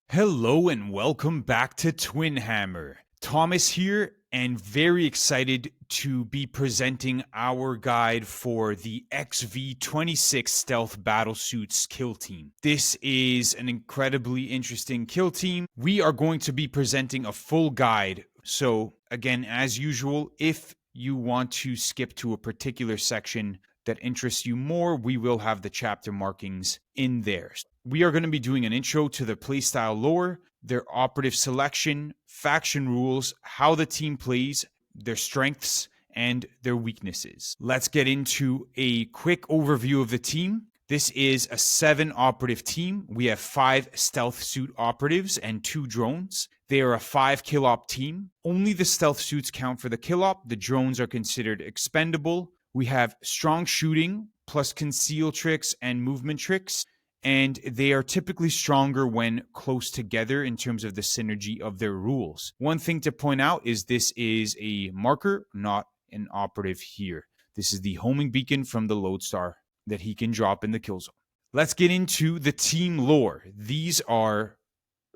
Hello and welcome back to Twinhammer. Thomas here, and very excited to be presenting our guide for the XV26 Stealth Battlesuits Kill Team. This is an incredibly interesting kill team. We are going to be presenting a full guide. So again, as usual, if you want to skip to a particular section that interests you more, we will have the chapter markings in there. We are going to be doing an intro to the playstyle lore, their operative selection, faction rules, how the team plays, their strengths, and their weaknesses. Let's get into a quick overview of the team. This is a 7 operative team. We have 5 stealth suit operatives and 2 drones. They are a 5 kill op team. Only the stealth suits count for the kill op. The drones are considered expendable. We have strong shooting plus conceal tricks and movement tricks, and they are typically stronger when close together in terms of the synergy of their rules. One thing to point out is this is a marker, not an operative here. This is the homing beacon from the Lodestar that he can drop in the kill zone. Let's get into the team lore. These are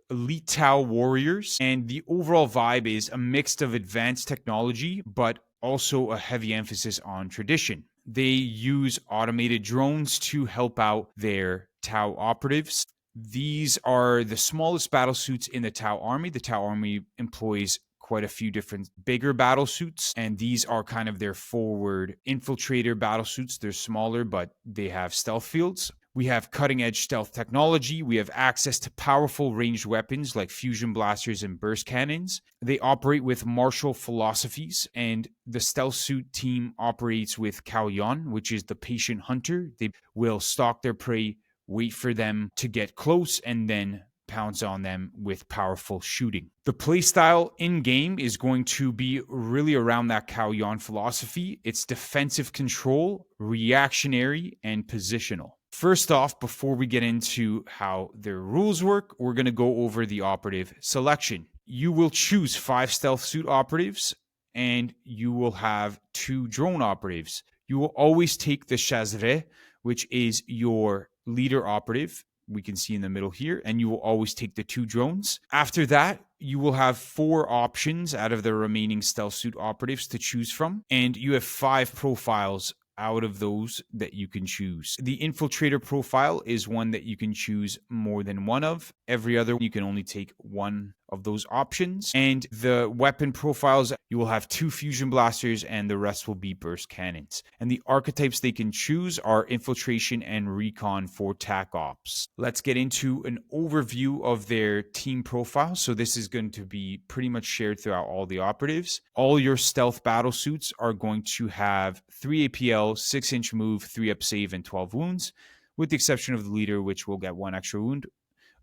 elite Tau warriors, and the overall vibe is a mix of advanced technology, but also a heavy emphasis on tradition. They use automated drones to help out their Tau operatives. These are the smallest battlesuits in the Tau army. The Tau army employs quite a few different bigger battlesuits, and these are kind of their forward infiltrator battlesuits. They're smaller, but they have stealth fields. We have cutting-edge stealth technology. We have access to powerful ranged weapons like fusion blasters and burst cannons. They operate with martial philosophies, and the stealth suit team operates with Kauyon, which is the patient hunter. They will stalk their prey, wait for them to get close, and then pounce on them with powerful shooting. The playstyle in-game is going to be really around that Kauyon philosophy. It's defensive control, reactionary, and positional. First off, before we get into how their rules work, we're going to go over the operative selection. You will choose 5 stealth suit operatives, and you will have 2 drone operatives. You will always take the Chazre, which is your leader operative. We can see in the middle here, and you will always take the 2 drones. After that, you will have 4 options out of the remaining stealth suit operatives to choose from, and you have 5 profiles out of those that you can choose. The infiltrator profile is one that you can choose more than one of. Every other, you can only take one of those options. And the weapon profiles, you will have 2 fusion blasters and the rest will be burst cannons. And the archetypes they can choose are infiltration and recon for tac ops. Let's get into an overview of their team profile. So this is going to be pretty much shared throughout all the operatives. All your stealth battle suits are going to have 3 APL, 6-inch move, 3-up save, and 12 wounds, with the exception of the leader, which will get 1 extra wound,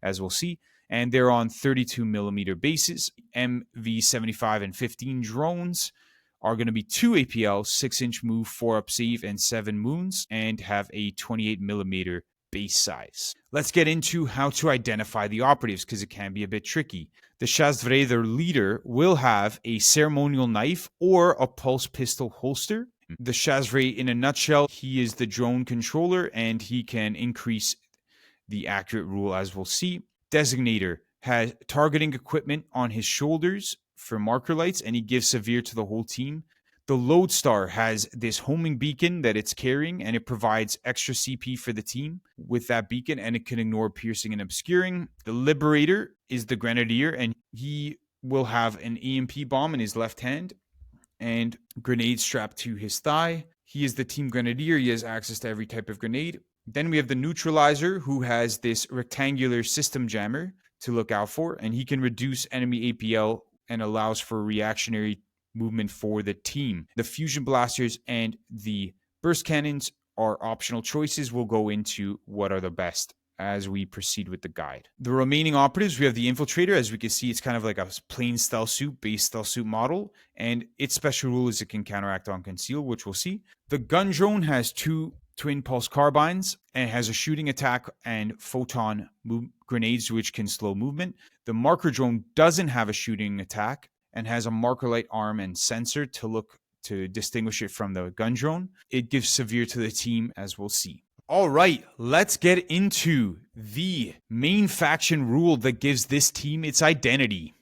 as we'll see. And they're on 32mm bases. MV75 and 15 drones are going to be 2 APL, 6-inch move, 4-up save, and 7 wounds, and have a 28mm base size. Let's get into how to identify the operatives, because it can be a bit tricky. The Chazvre, their leader, will have a ceremonial knife or a pulse pistol holster. The Chazvre, in a nutshell, he is the drone controller, and he can increase the accurate rule, as we'll see. Designator has targeting equipment on his shoulders for marker lights, and he gives severe to the whole team. The Lodestar has this homing beacon that it's carrying, and it provides extra CP for the team with that beacon, and it can ignore piercing and obscuring. The Liberator is the Grenadier, and he will have an EMP bomb in his left hand and grenade strapped to his thigh. He is the team Grenadier. He has access to every type of grenade. Then we have the Neutralizer, who has this rectangular system jammer to look out for, and he can reduce enemy APL and allows for reactionary movement for the team. The Fusion Blasters and the Burst Cannons are optional choices. We'll go into what are the best as we proceed with the guide. The remaining operatives, we have the Infiltrator. As we can see, it's kind of like a plain stealth suit, base stealth suit model, and its special rule is it can counteract on conceal, which we'll see. The Gun Drone has 2 twin pulse carbines and has a shooting attack and photon grenades, which can slow movement. The Marker Drone doesn't have a shooting attack and has a marker light arm and sensor to distinguish it from the Gun Drone. It gives severe to the team, as we'll see. All right, let's get into the main faction rule that gives this team its identity.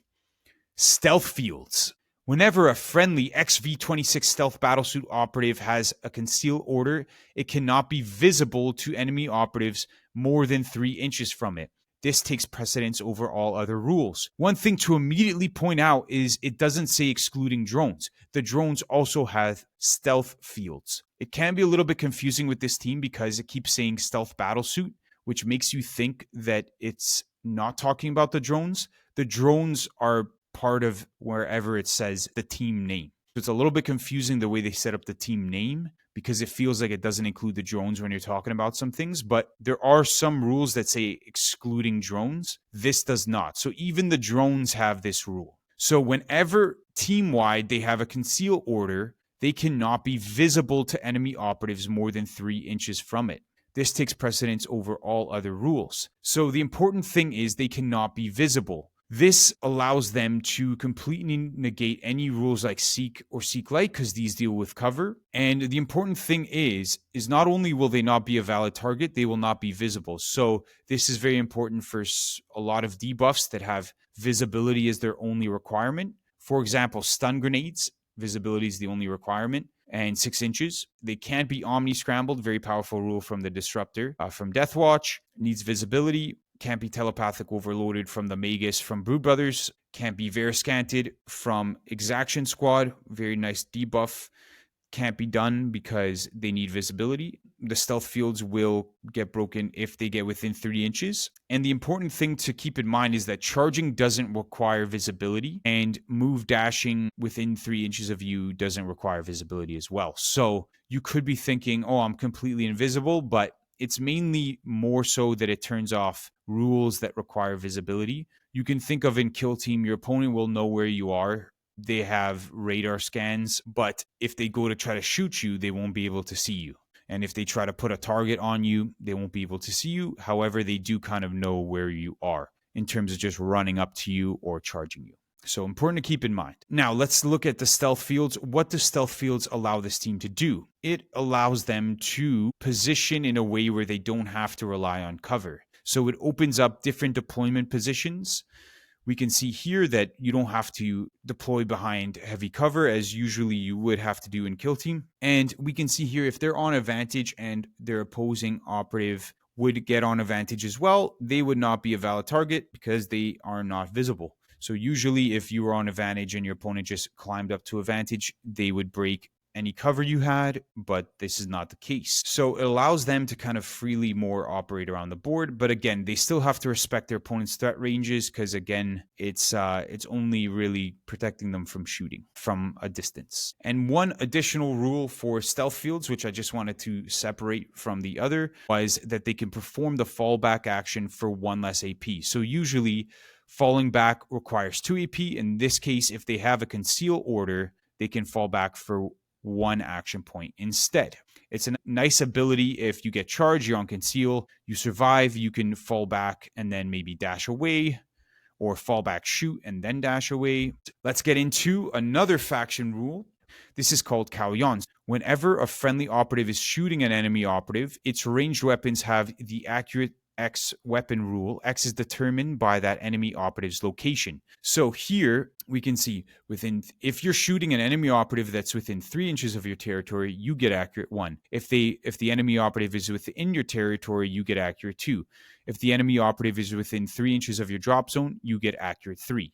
Stealth fields. Whenever a friendly XV26 stealth battlesuit operative has a conceal order, it cannot be visible to enemy operatives more than 3 inches from it. This takes precedence over all other rules. One thing to immediately point out is it doesn't say excluding drones. The drones also have stealth fields. It can be a little bit confusing with this team because it keeps saying stealth battlesuit, which makes you think that it's not talking about the drones. The drones are part of wherever it says the team name. So it's a little bit confusing the way they set up the team name because it feels like it doesn't include the drones when you're talking about some things, but there are some rules that say excluding drones. This does not. So even the drones have this rule. So whenever team-wide they have a conceal order, they cannot be visible to enemy operatives more than 3 inches from it. This takes precedence over all other rules. So the important thing is they cannot be visible. This allows them to completely negate any rules like seek or seek light because these deal with cover. And the important thing is not only will they not be a valid target, they will not be visible. So this is very important for a lot of debuffs that have visibility as their only requirement. For example, stun grenades, visibility is the only requirement. And 6 inches. They can't be omni-scrambled, very powerful rule from the Disruptor. From Deathwatch, needs visibility. Can't be telepathic overloaded from the Magus from Brood Brothers. Can't be Veriscanted from Exaction Squad. Very nice debuff. Can't be done because they need visibility. The stealth fields will get broken if they get within 3 inches. And the important thing to keep in mind is that charging doesn't require visibility, and move dashing within 3 inches of you doesn't require visibility as well. So you could be thinking, oh, I'm completely invisible, but it's mainly more so that it turns off rules that require visibility. You can think of in Kill Team, your opponent will know where you are. They have radar scans, but if they go to try to shoot you, they won't be able to see you. And if they try to put a target on you, they won't be able to see you. However, they do kind of know where you are in terms of just running up to you or charging you. So important to keep in mind. Now, let's look at the stealth fields. What do stealth fields allow this team to do? It allows them to position in a way where they don't have to rely on cover. So it opens up different deployment positions. We can see here that you don't have to deploy behind heavy cover as usually you would have to do in Kill Team. And we can see here if they're on advantage and their opposing operative would get on advantage as well, they would not be a valid target because they are not visible. So usually if you were on advantage and your opponent just climbed up to advantage, they would break any cover you had, but this is not the case. So it allows them to kind of freely more operate around the board. But again, they still have to respect their opponent's threat ranges because again, it's only really protecting them from shooting from a distance. And one additional rule for stealth fields, which I just wanted to separate from the other, was that they can perform the fallback action for 1 less AP. So usually falling back requires 2 AP. In this case, if they have a conceal order, they can fall back for 1 action point instead. It's a nice ability if you get charged, you're on conceal, you survive, you can fall back and then maybe dash away, or fall back, shoot, and then dash away. Let's get into another faction rule. This is called Kauyon. Whenever a friendly operative is shooting an enemy operative, its ranged weapons have the accurate X weapon rule. X is determined by that enemy operative's location. So here we can see if you're shooting an enemy operative that's within 3 inches of your territory, you get accurate 1. If the enemy operative is within your territory, you get accurate 2. If the enemy operative is within 3 inches of your drop zone, you get accurate 3.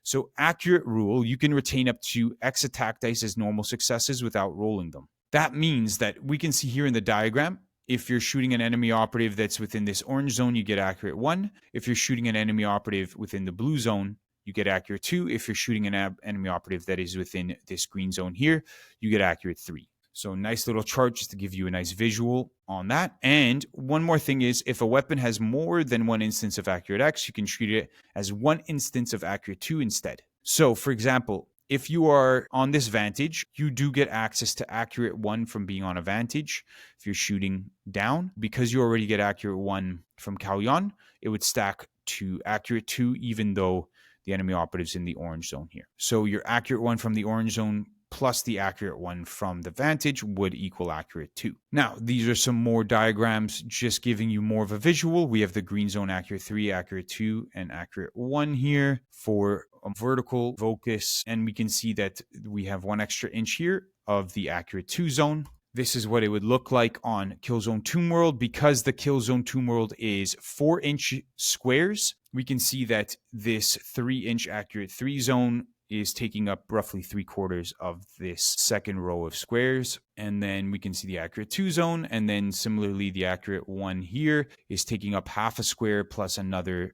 So accurate rule, you can retain up to X attack dice as normal successes without rolling them. That means that we can see here in the diagram, if you're shooting an enemy operative that's within this orange zone, you get accurate 1. If you're shooting an enemy operative within the blue zone, you get accurate 2. If you're shooting an enemy operative that is within this green zone here, you get accurate 3. So nice little chart just to give you a nice visual on that. And one more thing is, if a weapon has more than 1 instance of accurate X, you can treat it as 1 instance of accurate 2 instead. So for example, if you are on this vantage, you do get access to accurate 1 from being on a vantage. If you're shooting down, because you already get accurate 1 from Kauyon, it would stack to accurate 2, even though the enemy operative's in the orange zone here. So your accurate 1 from the orange zone plus the accurate 1 from the vantage would equal accurate 2. Now, these are some more diagrams just giving you more of a visual. We have the green zone accurate 3, accurate 2, and accurate 1 here for a vertical focus. And we can see that we have 1 extra inch here of the accurate 2 zone. This is what it would look like on Killzone Tomb World. Because the Killzone Tomb World is 4-inch squares, we can see that this 3-inch accurate 3 zone is taking up roughly 3/4 of this second row of squares. And then we can see the accurate 2 zone. And then similarly, the accurate 1 here is taking up half a square plus another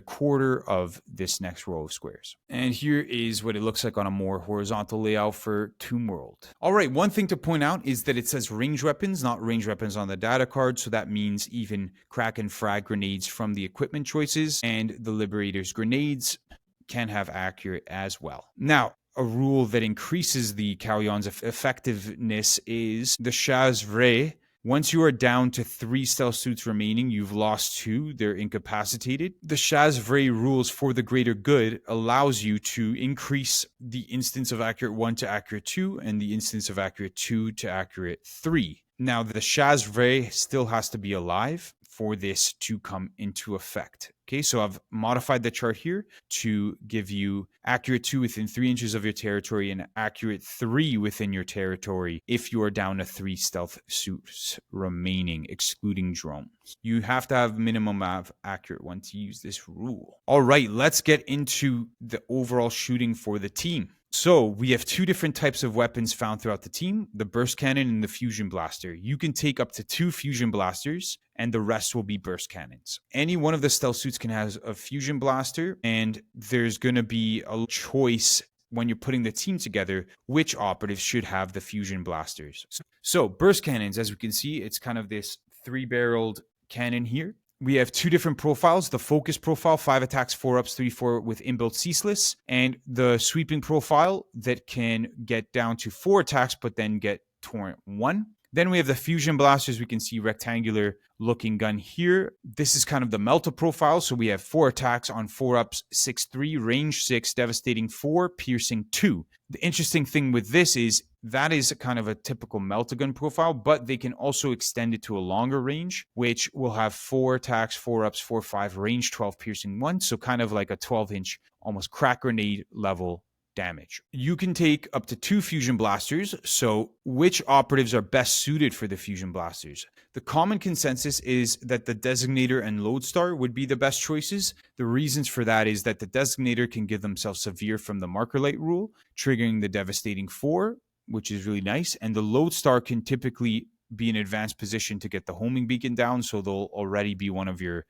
quarter of this next row of squares. And here is what it looks like on a more horizontal layout for Tomb World. All right, one thing to point out is that it says range weapons, not range weapons on the data card. So that means even crack and frag grenades from the equipment choices and the Liberator's grenades can have accurate as well. Now, a rule that increases the Kauyon's effectiveness is the Chasse Vraie. Once you are down to 3 stealth suits remaining, you've lost 2, they're incapacitated. The Chasse Vraie rules for the greater good allows you to increase the instance of accurate 1 to accurate 2 and the instance of accurate 2 to accurate 3. Now, the Chasse Vraie still has to be alive for this to come into effect. Okay, so I've modified the chart here to give you accurate 2 within 3 inches of your territory and accurate 3 within your territory if you are down to 3 stealth suits remaining, excluding drones. You have to have minimum of accurate 1 to use this rule. All right, let's get into the overall shooting for the team. So we have 2 different types of weapons found throughout the team, the burst cannon and the fusion blaster. You can take up to 2 fusion blasters and the rest will be burst cannons. Any one of the stealth suits can have a fusion blaster, and there's going to be a choice when you're putting the team together which operatives should have the fusion blasters. So burst cannons, as we can see, it's kind of this 3-barreled cannon here. We have 2 different profiles, the focus profile, 5 attacks, 4 ups, 3/4 with inbuilt ceaseless, and the sweeping profile that can get down to 4 attacks but then get torrent 1. Then we have the fusion blasters. We can see rectangular looking gun here. This is kind of the melta profile. So we have 4 attacks on 4 ups, 6/3, range 6, devastating 4, piercing 2. The interesting thing with this is that is kind of a typical melta gun profile, but they can also extend it to a longer range, which will have 4 attacks, 4 ups, 4/5, range 12, piercing 1. So kind of like a 12-inch, almost crack grenade level damage. You can take up to 2 fusion blasters. So which operatives are best suited for the fusion blasters? The common consensus is that the Designator and Lodestar would be the best choices. The reasons for that is that the Designator can give themselves severe from the marker light rule, triggering the devastating 4, which is really nice. And the Lodestar can typically be in advanced position to get the homing beacon down, so they'll already be one of your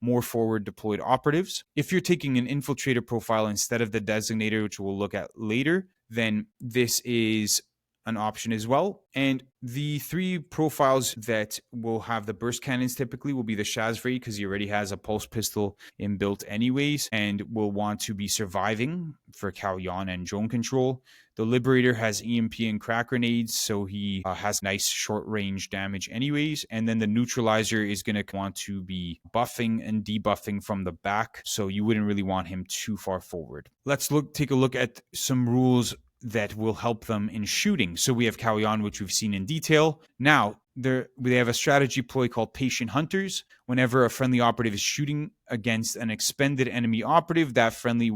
more forward deployed operatives. If you're taking an infiltrator profile instead of the Designator, which we'll look at later, then this is an option as well. And the 3 profiles that will have the burst cannons typically will be the Chasse Vraie, because he already has a pulse pistol inbuilt anyways and will want to be surviving for Kauyon and drone control. The Liberator has EMP and crack grenades, so he has nice short range damage anyways. And then the Neutralizer is going to want to be buffing and debuffing from the back, so you wouldn't really want him too far forward. Let's take a look at some rules that will help them in shooting. So we have Kauyon, which we've seen in detail. Now, they have a strategy ploy called Patient Hunters. Whenever a friendly operative is shooting against an expended enemy operative, that friendly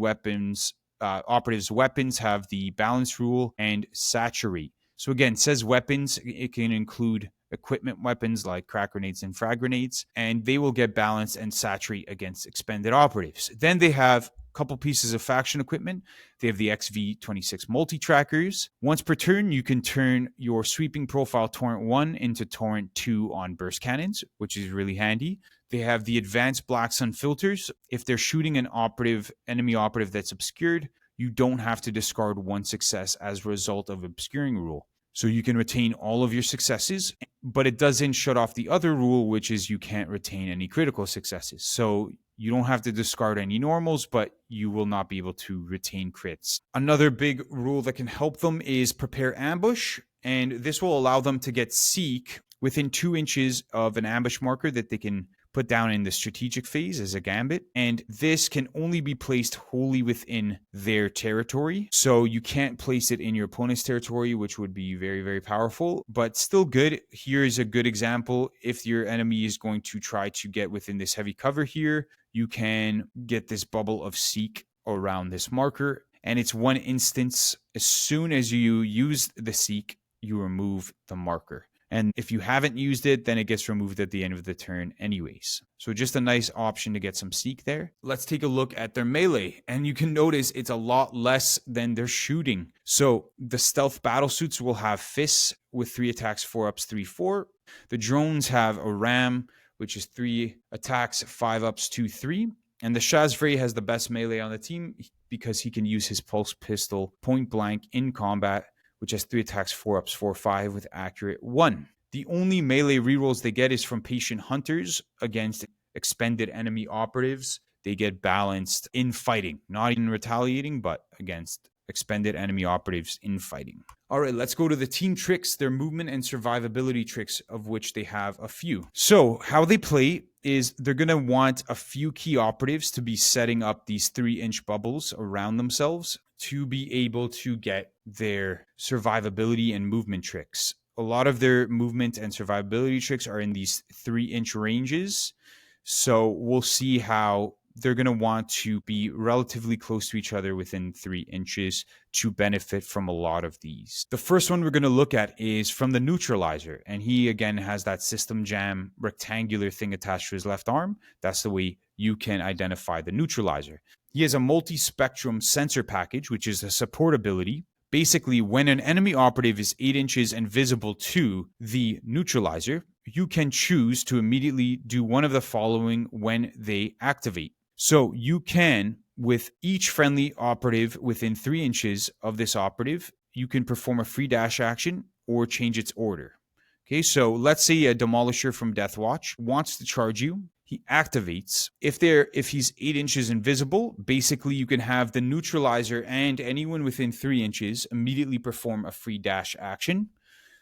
operative's weapons have the balance rule and saturate. So again, it says weapons. It can include equipment weapons like crack grenades and frag grenades, and they will get balanced and saturate against expended operatives. Then they have couple pieces of faction equipment. They have the XV26 multi-trackers. Once per turn, you can turn your sweeping profile Torrent 1 into Torrent 2 on burst cannons, which is really handy. They have the advanced Black Sun filters. If they're shooting an enemy operative that's obscured, you don't have to discard 1 success as a result of obscuring rule. So you can retain all of your successes, but it doesn't shut off the other rule, which is you can't retain any critical successes. So you don't have to discard any normals, but you will not be able to retain crits. Another big rule that can help them is prepare ambush, and this will allow them to get Seek within 2 inches of an ambush marker that they can put down in the strategic phase as a gambit, and this can only be placed wholly within their territory. So you can't place it in your opponent's territory, which would be very, very powerful, but still good. Here's a good example. If your enemy is going to try to get within this heavy cover here, you can get this bubble of Seek around this marker, and it's one instance. As soon as you use the Seek, you remove the marker. And if you haven't used it, then it gets removed at the end of the turn anyways. So just a nice option to get some Seek there. Let's take a look at their melee. And you can notice it's a lot less than their shooting. So the Stealth Battlesuits will have Fists with 3 attacks, 4 ups, 3, 4. The drones have a Ram, which is 3 attacks, 5 ups, 2, 3. And the Shazvray has the best melee on the team because he can use his Pulse Pistol point blank in combat, which has 3 attacks, 4 ups, 4, 5 with accurate 1. The only melee rerolls they get is from Patient Hunters against expended enemy operatives. They get balanced in fighting, not in retaliating, but against expended enemy operatives in fighting. All right, let's go to the team tricks, their movement and survivability tricks, of which they have a few. So how they play is they're going to want a few key operatives to be setting up these 3-inch bubbles around themselves to be able to get their survivability and movement tricks. A lot of their movement and survivability tricks are in these 3-inch ranges. So we'll see how they're going to want to be relatively close to each other within 3 inches to benefit from a lot of these. The first one we're going to look at is from the Neutralizer. And he, again, has that System Jam rectangular thing attached to his left arm. That's the way you can identify the Neutralizer. He has a multi-spectrum sensor package, which is a support ability. Basically, when an enemy operative is 8 inches and visible to the Neutralizer, you can choose to immediately do one of the following when they activate. So you can, with each friendly operative within 3 inches of this operative, you can perform a free dash action or change its order. Okay, so let's say a Demolisher from Deathwatch wants to charge you. He activates. If he's 8 inches invisible, basically you can have the Neutralizer and anyone within 3 inches immediately perform a free dash action.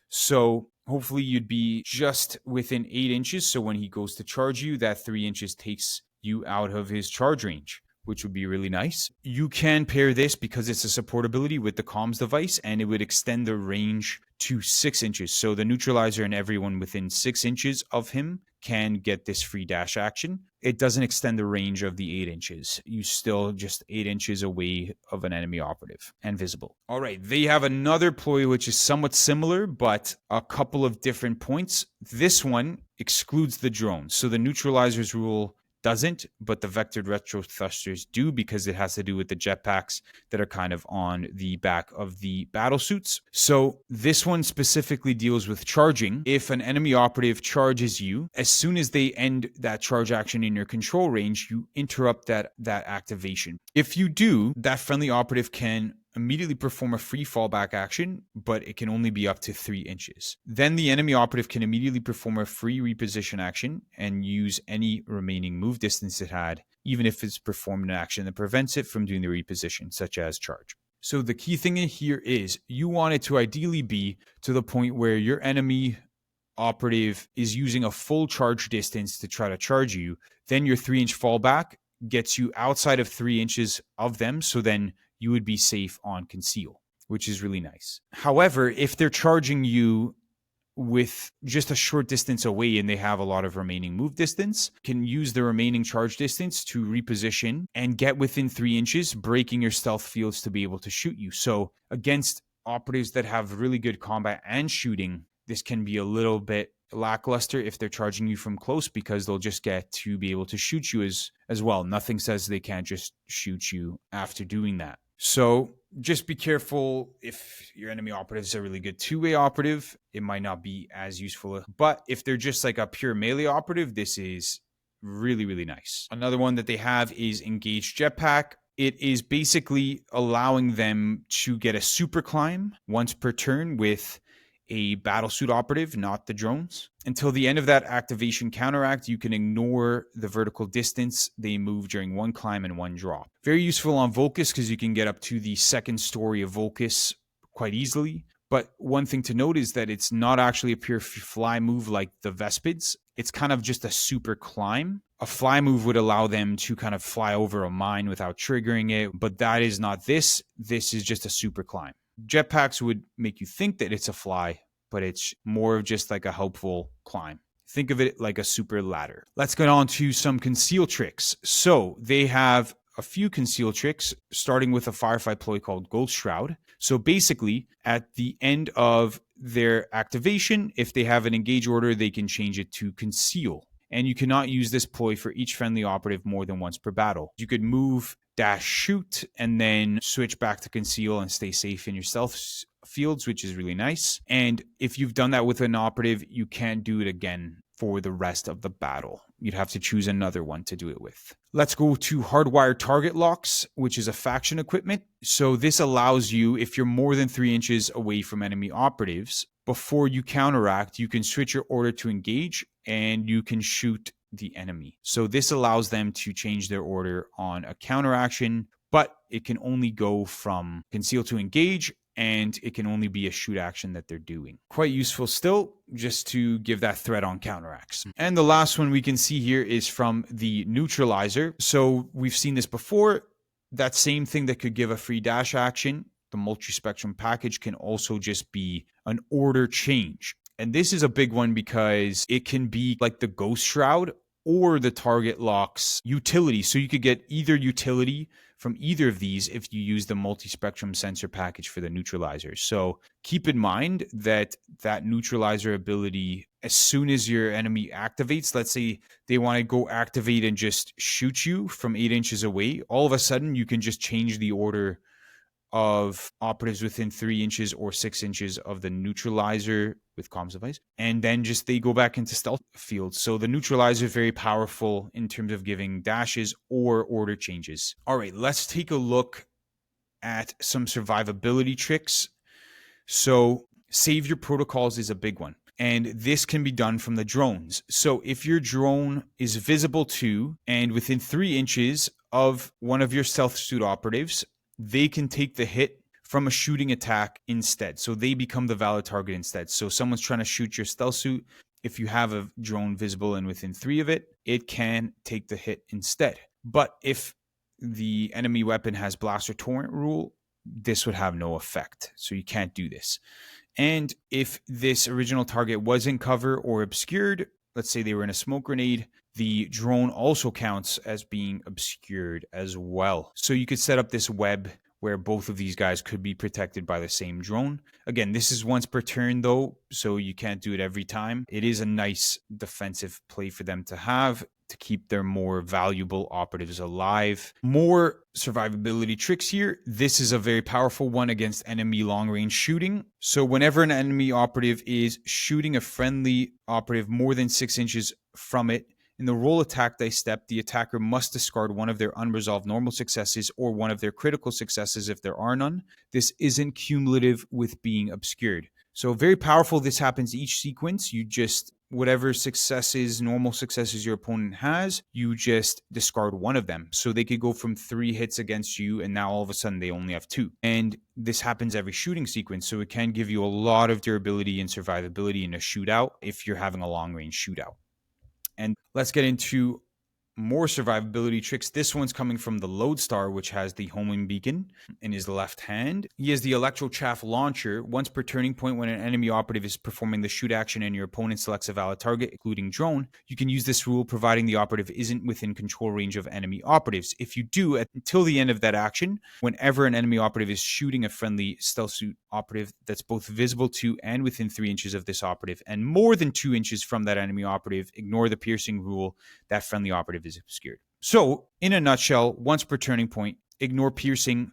So hopefully you'd be just within 8 inches. So when he goes to charge you, that 3 inches takes you out of his charge range, which would be really nice. You can pair this, because it's a support ability, with the comms device, and it would extend the range to 6 inches. So the Neutralizer and everyone within 6 inches of him can get this free dash action. It doesn't extend the range of the 8 inches. You still just 8 inches away of an enemy operative and visible. All right, they have another ploy which is somewhat similar, but a couple of different points. This one excludes the drones. So the Neutralizer's rule doesn't, but the vectored retro thrusters do, because it has to do with the jetpacks that are kind of on the back of the battle suits. So this one specifically deals with charging. If an enemy operative charges you, as soon as they end that charge action in your control range, you interrupt that activation. If you do, that friendly operative can immediately perform a free fallback action, but it can only be up to 3 inches. Then the enemy operative can immediately perform a free reposition action and use any remaining move distance it had, even if it's performed an action that prevents it from doing the reposition, such as charge. So the key thing in here is you want it to ideally be to the point where your enemy operative is using a full charge distance to try to charge you. Then your 3-inch fallback gets you outside of 3 inches of them, so then you would be safe on conceal, which is really nice. However, if they're charging you with just a short distance away and they have a lot of remaining move distance, can use the remaining charge distance to reposition and get within 3 inches, breaking your stealth fields to be able to shoot you. So against operatives that have really good combat and shooting, this can be a little bit lackluster if they're charging you from close, because they'll just get to be able to shoot you as well. Nothing says they can't just shoot you after doing that. So just be careful. If your enemy operative is a really good two-way operative, it might not be as useful. But if they're just like a pure melee operative, this is really, really nice. Another one that they have is Engaged Jetpack. It is basically allowing them to get a super climb once per turn with a battlesuit operative, not the drones. Until the end of that activation counteract, you can ignore the vertical distance they move during one climb and one drop. Very useful on Volcus, because you can get up to the second story of Volcus quite easily. But one thing to note is that it's not actually a pure fly move like the Vespids. It's kind of just a super climb. A fly move would allow them to kind of fly over a mine without triggering it, but that is not this. This is just a super climb. Jetpacks would make you think that it's a fly, but it's more of just like a helpful climb. Think of it like a super ladder. Let's get on to some conceal tricks. So they have a few conceal tricks, starting with a firefight ploy called Ghost Shroud. So basically, at the end of their activation, if they have an engage order, they can change it to conceal. And you cannot use this ploy for each friendly operative more than once per battle. You could move, dash, shoot, and then switch back to conceal and stay safe in your stealth fields, which is really nice. And if you've done that with an operative, you can't do it again for the rest of the battle. You'd have to choose another one to do it with. Let's go to hardwired target locks, which is a faction equipment. So this allows you, if you're more than 3 inches away from enemy operatives, before you counteract, you can switch your order to engage and you can shoot the enemy. So this allows them to change their order on a counteraction, but it can only go from conceal to engage, and it can only be a shoot action that they're doing. Quite useful still, just to give that threat on counteracts. And the last one we can see here is from the neutralizer. So we've seen this before. That same thing that could give a free dash action, the multi-spectrum package, can also just be an order change. And this is a big one because it can be like the Ghost Shroud or the target locks utility. So you could get either utility from either of these if you use the multi-spectrum sensor package for the neutralizer. So keep in mind that that neutralizer ability, as soon as your enemy activates, let's say they want to go activate and just shoot you from 8 inches away, all of a sudden you can just change the order of operatives within 3 inches or 6 inches of the neutralizer with comms device, and then just they go back into stealth fields. So the neutralizer is very powerful in terms of giving dashes or order changes. All right, let's take a look at some survivability tricks. So save your protocols is a big one, and this can be done from the drones. So if your drone is visible to and within 3 inches of one of your stealth suit operatives, they can take the hit from a shooting attack instead. So they become the valid target instead. So someone's trying to shoot your stealth suit. If you have a drone visible and within 3 of it, it can take the hit instead. But if the enemy weapon has blaster torrent rule, this would have no effect. So you can't do this. And if this original target was in cover or obscured, let's say they were in a smoke grenade, the drone also counts as being obscured as well. So you could set up this web where both of these guys could be protected by the same drone. Again, this is once per turn though, so you can't do it every time. It is a nice defensive play for them to have to keep their more valuable operatives alive. More survivability tricks here. This is a very powerful one against enemy long-range shooting. So whenever an enemy operative is shooting a friendly operative more than 6 inches from it, in the roll attack dice step, the attacker must discard one of their unresolved normal successes or one of their critical successes if there are none. This isn't cumulative with being obscured. So very powerful. This happens each sequence. You just, whatever successes, normal successes your opponent has, you just discard one of them. So they could go from 3 hits against you and now all of a sudden they only have 2. And this happens every shooting sequence. So it can give you a lot of durability and survivability in a shootout if you're having a long range shootout. And let's get into more survivability tricks. This one's coming from the Lodestar, which has the homing beacon in his left hand. He has the Electro Chaff launcher. Once per turning point, when an enemy operative is performing the shoot action and your opponent selects a valid target, including drone, you can use this rule providing the operative isn't within control range of enemy operatives. If you do, until the end of that action, whenever an enemy operative is shooting a friendly stealth suit operative that's both visible to and within 3 inches of this operative and more than 2 inches from that enemy operative, ignore the piercing rule. That friendly operative is obscured. So, in a nutshell, once per turning point, ignore piercing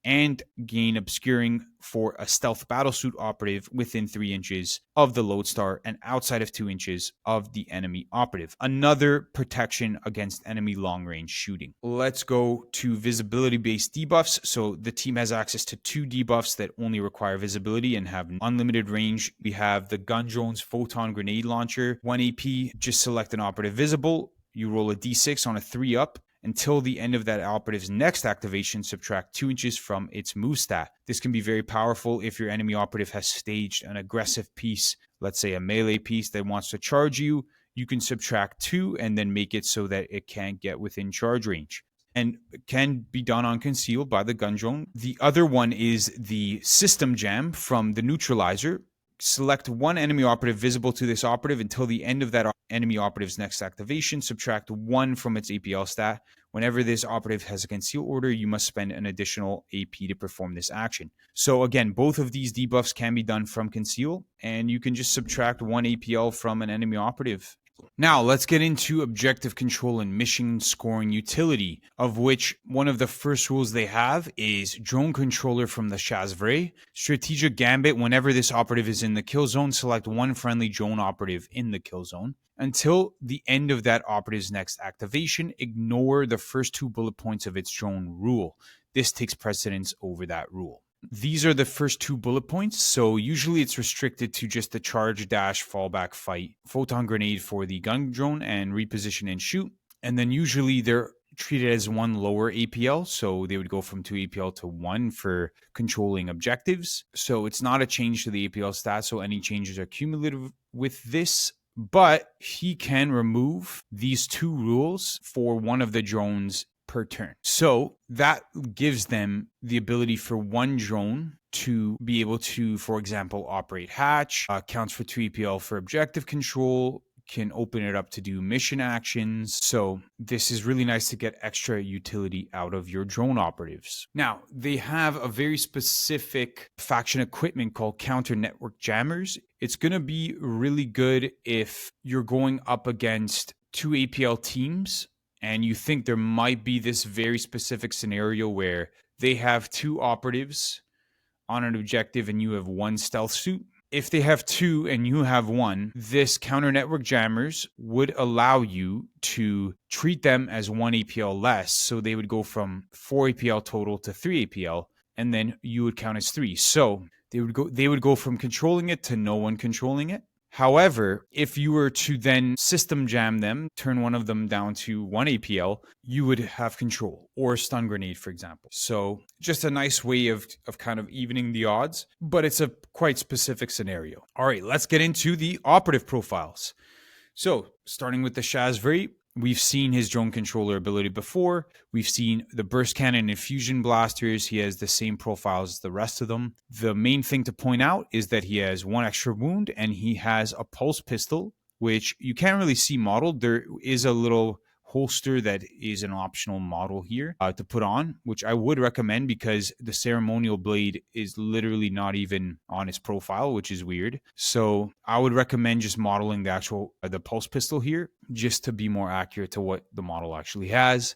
and gain obscuring for a stealth battlesuit operative within 3 inches of the Lodestar and outside of 2 inches of the enemy operative. Another protection against enemy long-range shooting. Let's go to visibility-based debuffs. So the team has access to 2 debuffs that only require visibility and have unlimited range. We have the Gun Drone's Photon Grenade Launcher, 1 AP, just select an operative visible. You roll a d6 on a 3-up, until the end of that operative's next activation, subtract 2 inches from its move stat. This can be very powerful if your enemy operative has staged an aggressive piece, let's say a melee piece that wants to charge you. You can subtract 2 and then make it so that it can't get within charge range. And can be done on Conceal by the gun drone. The other one is the System Jam from the Neutralizer. Select one enemy operative visible to this operative until the end of that enemy operative's next activation. Subtract 1 from its APL stat. Whenever this operative has a conceal order, you must spend an additional AP to perform this action. So again, both of these debuffs can be done from Conceal, and you can just subtract 1 APL from an enemy operative. Now, let's get into objective control and mission scoring utility, of which one of the first rules they have is drone controller from the Chasvray. Strategic Gambit, whenever this operative is in the kill zone, select one friendly drone operative in the kill zone. Until the end of that operative's next activation, ignore the first 2 bullet points of its drone rule. This takes precedence over that rule. These are the first 2 bullet points, so usually it's restricted to just the charge, dash, fallback, fight, photon grenade for the gun drone, and reposition and shoot. And then usually they're treated as 1 lower APL, so they would go from 2 APL to 1 for controlling objectives. So it's not a change to the APL stat, so any changes are cumulative with this. But he can remove these 2 rules for one of the drones per turn. So that gives them the ability for one drone to be able to, for example, operate hatch, counts for 2 EPL for objective control, can open it up to do mission actions. So this is really nice to get extra utility out of your drone operatives. Now, they have a very specific faction equipment called counter network jammers. It's going to be really good if you're going up against 2 APL teams and you think there might be this very specific scenario where they have 2 operatives on an objective and you have 1 stealth suit. If they have 2 and you have 1, this counter network jammers would allow you to treat them as 1 APL less. So they would go from 4 APL total to 3 APL, and then you would count as 3. So they would go from controlling it to no one controlling it. However, if you were to then system jam them, turn one of them down to 1 APL, you would have control, or stun grenade, for example. So just a nice way of kind of evening the odds, but it's a quite specific scenario. All right, let's get into the operative profiles. So starting with the Chasvray, we've seen his drone controller ability before. We've seen the burst cannon and fusion blasters. He has the same profiles as the rest of them. The main thing to point out is that he has 1 extra wound and he has a pulse pistol, which you can't really see modeled. There is a little holster that is an optional model here to put on, which I would recommend because the ceremonial blade is literally not even on its profile, which is weird. So I would recommend just modeling the actual the pulse pistol here just to be more accurate to what the model actually has.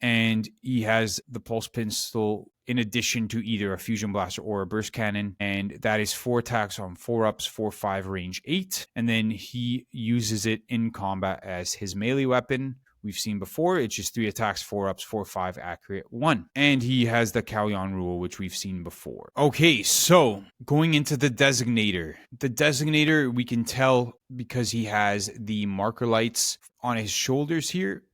And he has the pulse pistol in addition to either a fusion blaster or a burst cannon. And that is 4 attacks on 4-ups, 4-5, range 8. And then he uses it in combat as his melee weapon. We've seen before, it's just 3 attacks, 4-ups, 4-5, accurate 1. And he has the Kauyon rule, which we've seen before. Okay, so going into the Designator. The Designator, we can tell because he has the marker lights on his shoulders here.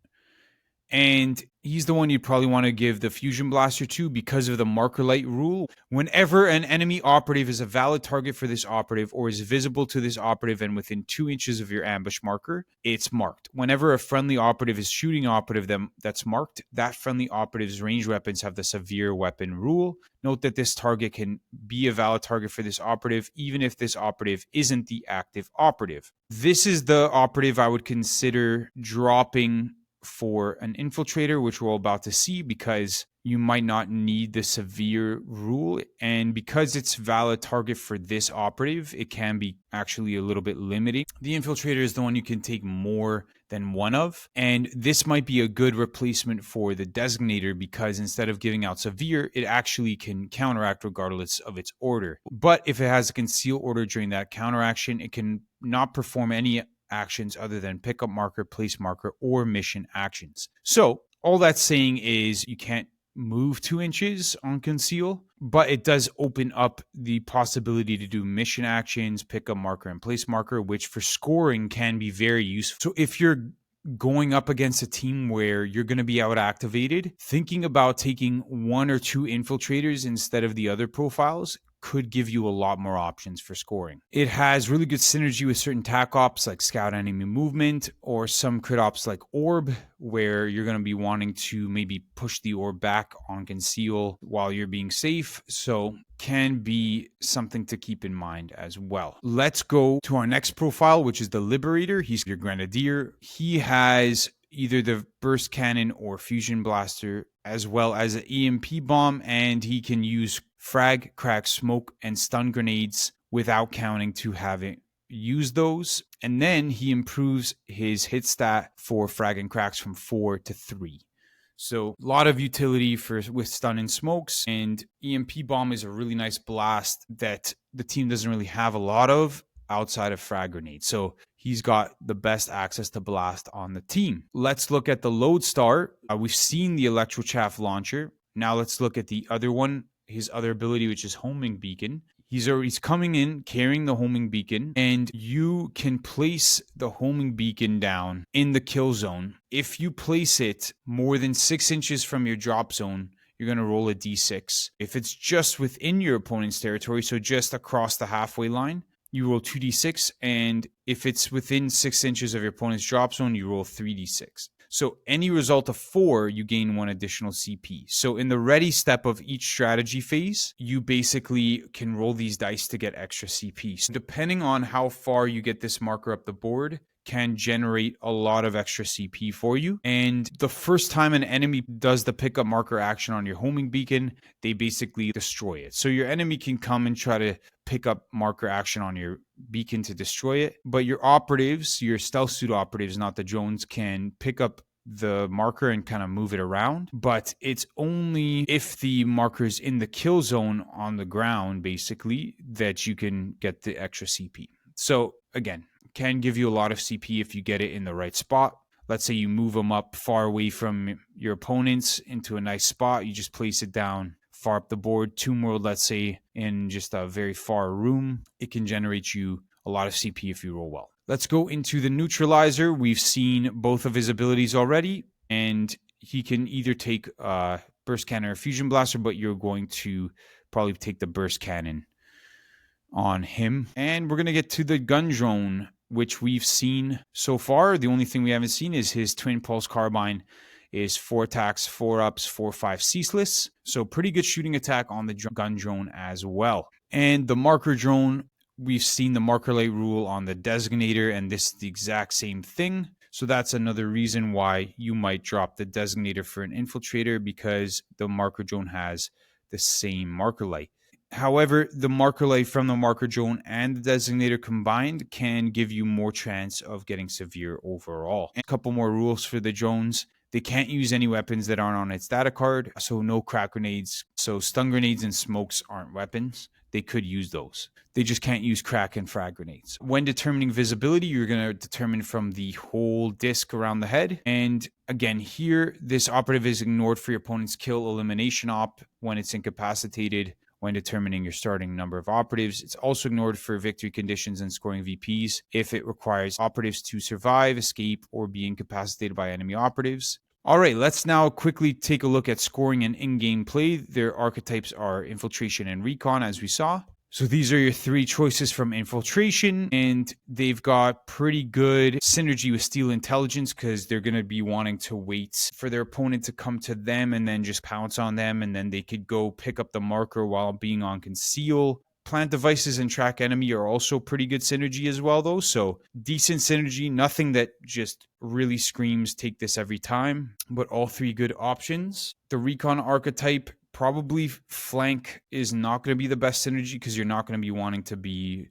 And he's the one you'd probably want to give the fusion blaster to because of the marker light rule. Whenever an enemy operative is a valid target for this operative or is visible to this operative and within 2 inches of your ambush marker, it's marked. Whenever a friendly operative is shooting operative that's marked, that friendly operative's ranged weapons have the severe weapon rule. Note that this target can be a valid target for this operative even if this operative isn't the active operative. This is the operative I would consider dropping for an infiltrator, which we're about to see, because you might not need the severe rule, and because it's valid target for this operative, it can be actually a little bit limiting. The infiltrator is the one you can take more than 1 of, and this might be a good replacement for the Designator because instead of giving out severe, it actually can counteract regardless of its order. But if it has a conceal order during that counteraction, it can not perform any actions other than pickup marker, place marker, or mission actions. So all that's saying is you can't move 2 inches on conceal, but it does open up the possibility to do mission actions, pickup marker, and place marker, which for scoring can be very useful. So if you're going up against a team where you're going to be out activated, thinking about taking 1 or 2 infiltrators instead of the other profiles could give you a lot more options for scoring. It has really good synergy with certain tac ops like scout enemy movement, or some crit ops like orb, where you're going to be wanting to maybe push the orb back on conceal while you're being safe. So can be something to keep in mind as well. Let's go to our next profile, which is the Liberator. He's your Grenadier. He has either the burst cannon or fusion blaster, as well as an EMP bomb, and he can use frag, crack, smoke, and stun grenades without counting to having used those. And then he improves his hit stat for frag and cracks from 4 to 3. So a lot of utility with stun and smokes, and EMP bomb is a really nice blast that the team doesn't really have a lot of outside of frag grenade. So he's got the best access to blast on the team. Let's look at the Lodestar. We've seen the Electrochaff launcher. Now let's look at the other one, his other ability, which is Homing Beacon. He's coming in carrying the homing beacon, and you can place the homing beacon down in the kill zone. If you place it more than 6 inches from your drop zone, you're going to roll a d6. If it's just within your opponent's territory, so just across the halfway line, you roll 2d6, and if it's within 6 inches of your opponent's drop zone, you roll 3d6. So any result of 4, you gain 1 additional CP. So in the ready step of each strategy phase, you basically can roll these dice to get extra CP. So depending on how far you get this marker up the board, can generate a lot of extra CP for you. And the first time an enemy does the pickup marker action on your homing beacon, they basically destroy it. So your enemy can come and try to pick up marker action on your beacon to destroy it. But your operatives, your stealth suit operatives, not the drones, can pick up the marker and kind of move it around. But it's only if the marker is in the kill zone on the ground, basically, that you can get the extra CP. So again, can give you a lot of CP if you get it in the right spot. Let's say you move them up far away from your opponents into a nice spot. You just place it down far up the board. Tomb World, let's say, in just a very far room. It can generate you a lot of CP if you roll well. Let's go into the Neutralizer. We've seen both of his abilities already, and he can either take Burst Cannon or Fusion Blaster, but you're going to probably take the Burst Cannon on him. And we're going to get to the Gun Drone, which we've seen so far. The only thing we haven't seen is his Twin Pulse Carbine is 4 attacks, 4 ups, 4/5 ceaseless. So pretty good shooting attack on the Gun Drone as well. And the Marker Drone, we've seen the Marker Light rule on the Designator, and this is the exact same thing. So that's another reason why you might drop the Designator for an Infiltrator, because the Marker Drone has the same Marker Light. However, the Marker Light from the Marker Drone and the Designator combined can give you more chance of getting severe overall. And a couple more rules for the drones. They can't use any weapons that aren't on its data card, so no crack grenades. So stun grenades and smokes aren't weapons. They could use those. They just can't use crack and frag grenades. When determining visibility, you're going to determine from the whole disc around the head. And again, here, this operative is ignored for your opponent's kill elimination op when it's incapacitated. When determining your starting number of operatives, it's also ignored for victory conditions and scoring VPs if it requires operatives to survive, escape, or be incapacitated by enemy operatives. All right, let's now quickly take a look at scoring and in-game play. Their archetypes are Infiltration and Recon, as we saw. So these are your 3 choices from Infiltration, and they've got pretty good synergy with Steal Intelligence because they're going to be wanting to wait for their opponent to come to them and then just pounce on them, and then they could go pick up the marker while being on Conceal. Plant Devices and Track Enemy are also pretty good synergy as well, though. So decent synergy, nothing that just really screams take this every time, but all 3 good options. The Recon archetype, probably flank is not going to be the best synergy because you're not going to be wanting to be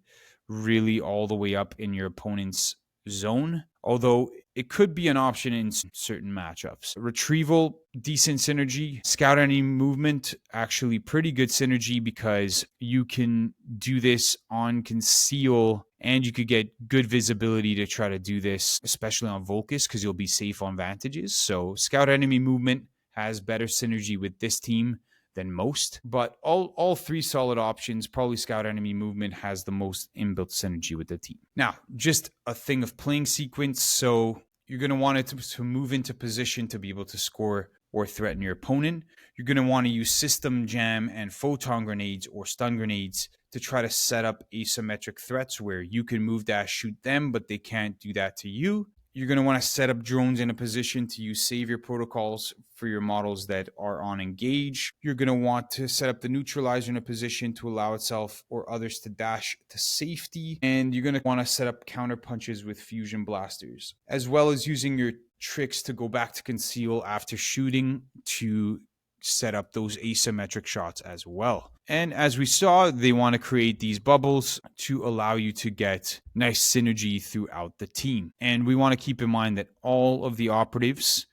really all the way up in your opponent's zone, although it could be an option in certain matchups. Retrieval, decent synergy. Scout enemy movement, actually pretty good synergy because you can do this on Conceal and you could get good visibility to try to do this, especially on Volcus, because you'll be safe on Vantages. So scout enemy movement has better synergy with this team than most, but all 3 solid options. Probably scout enemy movement has the most inbuilt synergy with the team. Now, just a thing of playing sequence. So You're going to want it to move into position to be able to score or threaten your opponent. You're going to want to use system jam and photon grenades or stun grenades to try to set up asymmetric threats where you can move dash shoot them, but they can't do that to you. You're going to want to set up drones in a position to use savior protocols for your models that are on engage. You're going to want to set up the neutralizer in a position to allow itself or others to dash to safety. And you're going to want to set up counter punches with fusion blasters, as well as using your tricks to go back to conceal after shooting to set up those asymmetric shots as well. And as we saw, they want to create these bubbles to allow you to get nice synergy throughout the team. And we want to keep in mind that all of the operatives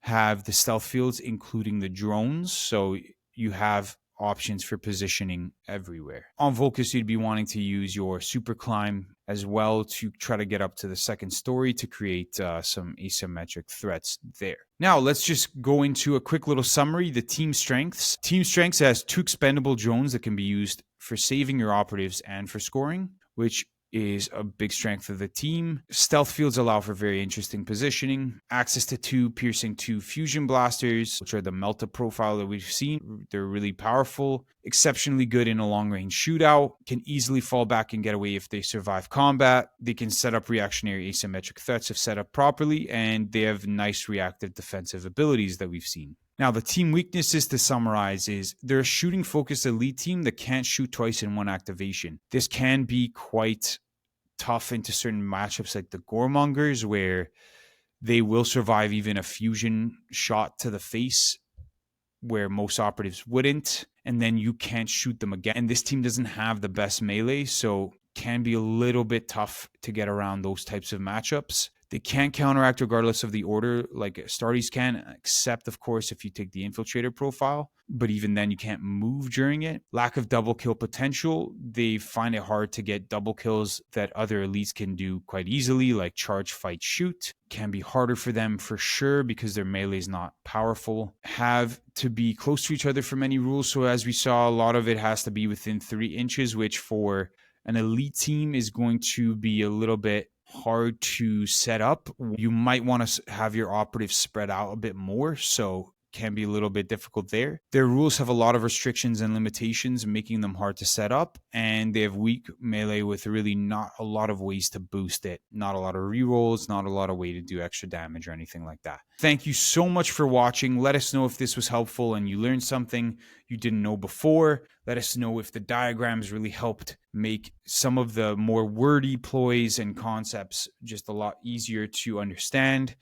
have the stealth fields, including the drones. So you have options for positioning everywhere. On Volcus, you'd be wanting to use your super climb as well to try to get up to the second story to create some asymmetric threats there. Now, let's just go into a quick little summary. The team strengths. Team strengths has 2 expendable drones that can be used for saving your operatives and for scoring, which is a big strength of the team. Stealth fields allow for very interesting positioning. Access to 2 piercing 2 fusion blasters, which are the melta profile that we've seen. They're really powerful, exceptionally good in a long range shootout, can easily fall back and get away if they survive combat. They can set up reactionary asymmetric threats if set up properly, and they have nice reactive defensive abilities that we've seen. Now, the team weaknesses to summarize is they're a shooting-focused elite team that can't shoot twice in one activation. This can be quite tough into certain matchups like the Goremongers, where they will survive even a fusion shot to the face where most operatives wouldn't, and then you can't shoot them again. And this team doesn't have the best melee, so can be a little bit tough to get around those types of matchups. They can counteract regardless of the order like Astartes can, except, of course, if you take the Infiltrator profile. But even then, you can't move during it. Lack of double kill potential. They find it hard to get double kills that other elites can do quite easily, like charge, fight, shoot. Can be harder for them for sure because their melee is not powerful. Have to be close to each other for many rules. So as we saw, a lot of it has to be within 3 inches, which for an elite team is going to be a little bit hard to set up. You might want to have your operatives spread out a bit more, so can be a little bit difficult there. Their rules have a lot of restrictions and limitations, making them hard to set up, and they have weak melee with really not a lot of ways to boost it. Not a lot of rerolls, not a lot of way to do extra damage or anything like that. Thank you so much for watching. Let us know if this was helpful and you learned something you didn't know before. Let us know if the diagrams really helped make some of the more wordy ploys and concepts just a lot easier to understand.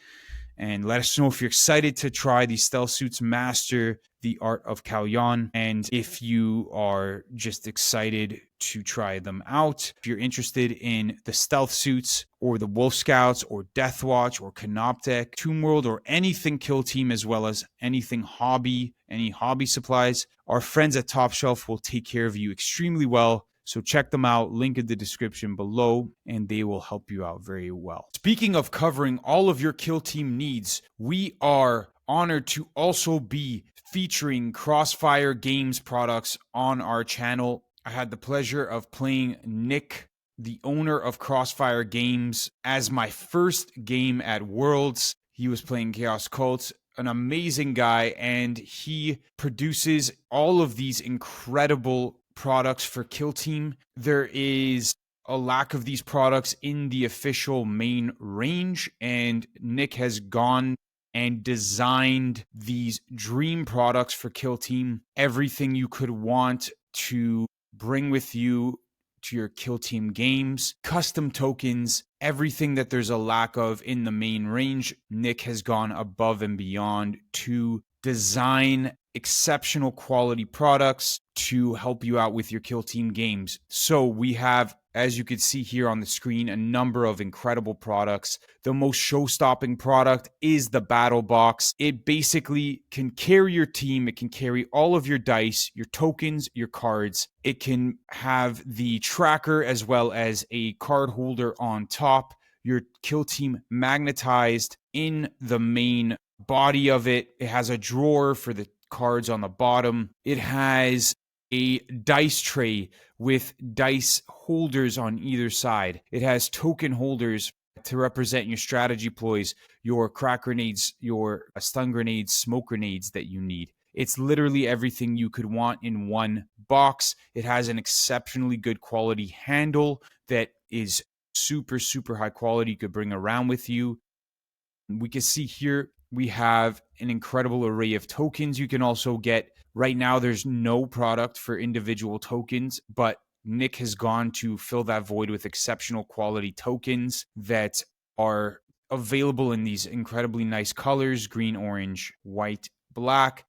And let us know if you're excited to try these stealth suits, master the Art of Kauyon, and if you are just excited to try them out. If you're interested in the stealth suits or the Wolf Scouts or Death Watch or Canoptech, Tomb World, or anything Kill Team, as well as anything hobby, any hobby supplies, our friends at Top Shelf will take care of you extremely well. So check them out, link in the description below, and they will help you out very well. Speaking of covering all of your Kill Team needs, we are honored to also be featuring Crossfire Games products on our channel. I had the pleasure of playing Nick, the owner of Crossfire Games, as my first game at Worlds. He was playing Chaos Cults. An amazing guy, and he produces all of these incredible products for Kill Team. There is a lack of these products in the official main range, and Nick has gone and designed these dream products for Kill Team. Everything you could want to bring with you to your Kill Team games, custom tokens, everything that there's a lack of in the main range. Nick has gone above and beyond to design exceptional quality products to help you out with your Kill Team games. So we have, as you can see here on the screen, a number of incredible products. The most show-stopping product is the Battle Box. It basically can carry your team. It can carry all of your dice, your tokens, your cards. It can have the tracker as well as a card holder on top. Your Kill Team magnetized in the main body of it. It has a drawer for the cards on the bottom. It has a dice tray with dice holders on either side. It has token holders to represent your strategy ploys, your crack grenades, your stun grenades, smoke grenades that you need. It's literally everything you could want in one box. It has an exceptionally good quality handle that is super, super high quality you could bring around with you. We can see here we have an incredible array of tokens you can also get. Right now, there's no product for individual tokens, but Nick has gone to fill that void with exceptional quality tokens that are available in these incredibly nice colors: green, orange, white, black.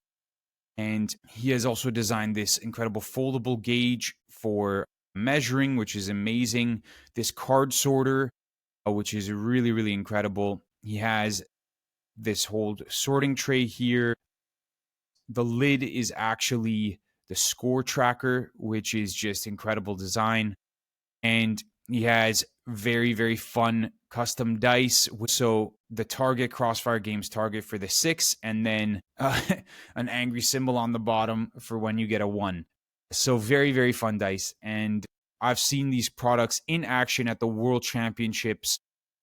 And he has also designed this incredible foldable gauge for measuring, which is amazing. This card sorter, which is really, really incredible. He has this whole sorting tray here. The lid is actually the score tracker, which is just incredible design. And he has very, very fun custom dice. So the target, Crossfire Games target for the 6, and then an angry symbol on the bottom for when you get a 1. So very, very fun dice. And I've seen these products in action at the World Championships.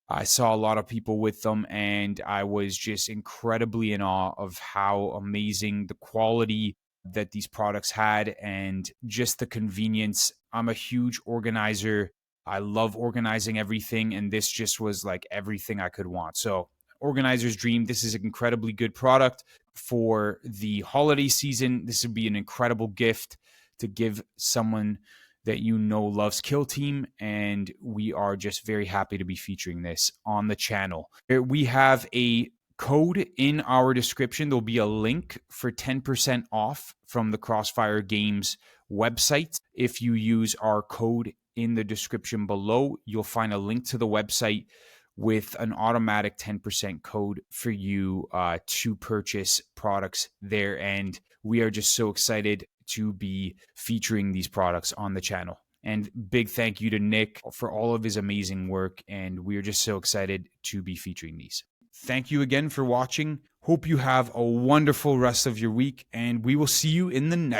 I saw a lot of people with them, and I was just incredibly in awe of how amazing the quality that these products had and just the convenience. I'm a huge organizer. I love organizing everything, and this just was like everything I could want. So, organizer's dream. This is an incredibly good product for the holiday season. This would be an incredible gift to give someone that you know loves Kill Team, and we are just very happy to be featuring this on the channel. We have a code in our description. There'll be a link for 10% off from the Crossfire Games website. If you use our code in the description below, you'll find a link to the website with an automatic 10% code for you to purchase products there. And we are just so excited to be featuring these products on the channel. And big thank you to Nick for all of his amazing work. And we are just so excited to be featuring these. Thank you again for watching. Hope you have a wonderful rest of your week, and we will see you in the next